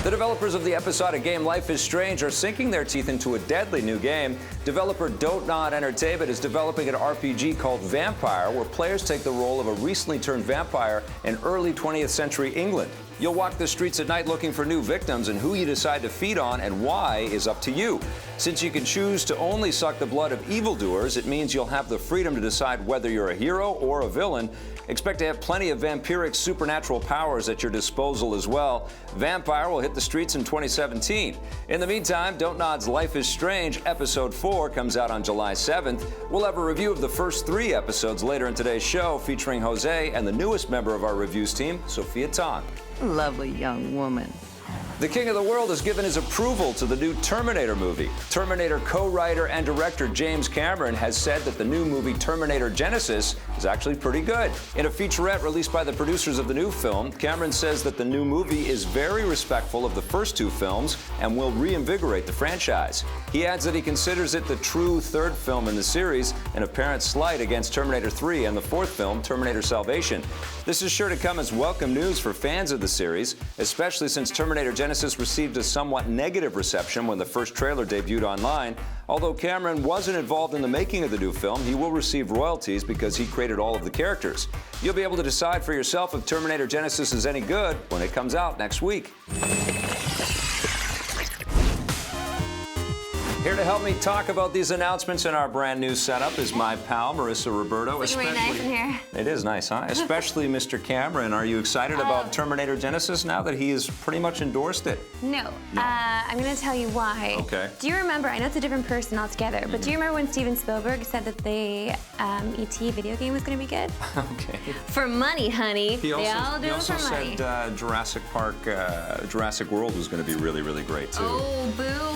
The developers of the episodic game Life is Strange are sinking their teeth into a deadly new game. Developer Don't Nod Entertainment is developing an RPG called Vampire, where players take the role of a recently turned vampire in early 20th century England. You'll walk the streets at night looking for new victims, and who you decide to feed on and why is up to you. Since you can choose to only suck the blood of evildoers, it means you'll have the freedom to decide whether you're a hero or a villain. Expect to have plenty of vampiric supernatural powers at your disposal as well. Vampire will hit the streets in 2017. In the meantime, Don't Nod's Life is Strange Episode 4 comes out on July 7th. We'll have a review of the first 3 episodes later in today's show, featuring Jose and the newest member of our reviews team, Sophia Tong. Lovely young woman. The King of the World has given his approval to the new Terminator movie. Terminator co-writer and director James Cameron has said that the new movie Terminator Genisys is actually pretty good. In a featurette released by the producers of the new film, Cameron says that the new movie is very respectful of the first 2 films and will reinvigorate the franchise. He adds that he considers it the true 3rd film in the series, an apparent slight against Terminator 3 and the 4th film, Terminator Salvation. This is sure to come as welcome news for fans of the series, especially since Terminator Genisys received a somewhat negative reception when the first trailer debuted online. Although Cameron wasn't involved in the making of the new film, he will receive royalties because he created all of the characters. You'll be able to decide for yourself if Terminator Genisys is any good when it comes out next week. Here to help me talk about these announcements in our brand new setup is my pal, Marissa Roberto. It's really nice in here. It is nice, huh? Especially Mr. Cameron. Are you excited about Terminator Genisys now that he has pretty much endorsed it? No. I'm going to tell you why. Okay. Do you remember, I know it's a different person altogether, but do you remember when Steven Spielberg said that the E.T. video game was going to be good? Okay. For money, honey. He also money. said Jurassic Park, Jurassic World was going to be really, really great, too. Oh, boom.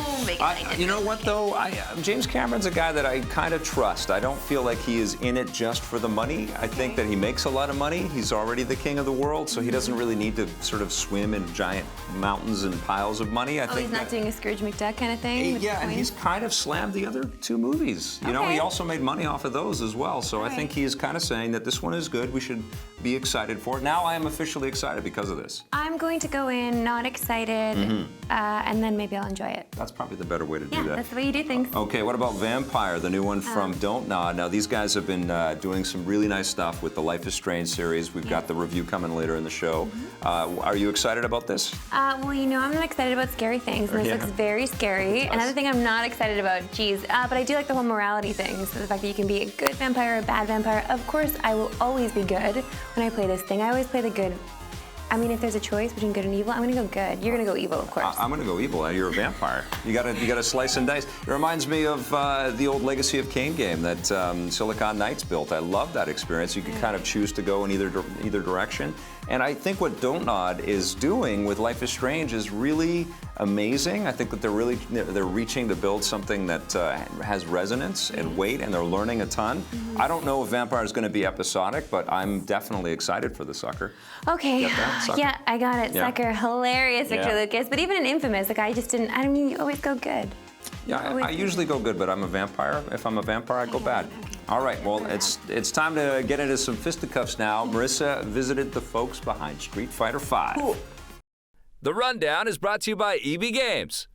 You know what, though? James Cameron's a guy that I kind of trust. I don't feel like he is in it just for the money. I think that he makes a lot of money. He's already the king of the world, so he doesn't really need to sort of swim in giant mountains and piles of money. I think he's not doing a Scrooge McDuck kind of thing? Yeah, and he's kind of slammed the other 2 movies. You know, he also made money off of those as well, so I think he's kind of saying that this one is good. We should be excited for it. Now I am officially excited because of this. I'm going to go in not excited, and then maybe I'll enjoy it. That's probably the better way to do that. Yeah, that's the way you do things. Okay, what about Vampire, the new one from Don't Nod? Now, these guys have been doing some really nice stuff with the Life is Strange series. We've got the review coming later in the show. Are you excited about this? Well, you know, I'm not excited about scary things, and this looks very scary. Another thing I'm not excited about, but I do like the whole morality thing. So the fact that you can be a good vampire or a bad vampire. Of course, I will always be good when I play this thing. I always play the good. I mean, if there's a choice between good and evil, I'm gonna go good. You're gonna go evil, of course. I'm gonna go evil. You're a vampire. You gotta slice and dice. It reminds me of the old Legacy of Kain game that Silicon Knights built. I love that experience. You can kind of choose to go in either direction. And I think what Don't Nod is doing with Life is Strange is really amazing. I think that they're reaching to build something that has resonance and weight, and they're learning a ton. I don't know if Vampire is going to be episodic, but I'm definitely excited for the sucker. Okay. Sucker? Yeah, I got it. Sucker. Hilarious, Victor Lucas. But even in Infamous, like I mean, you always go good. Yeah, I usually go good, but I'm a vampire. If I'm a vampire, I go bad. All right, well, it's time to get into some fisticuffs now. Marissa visited the folks behind Street Fighter V. The Rundown is brought to you by EB Games.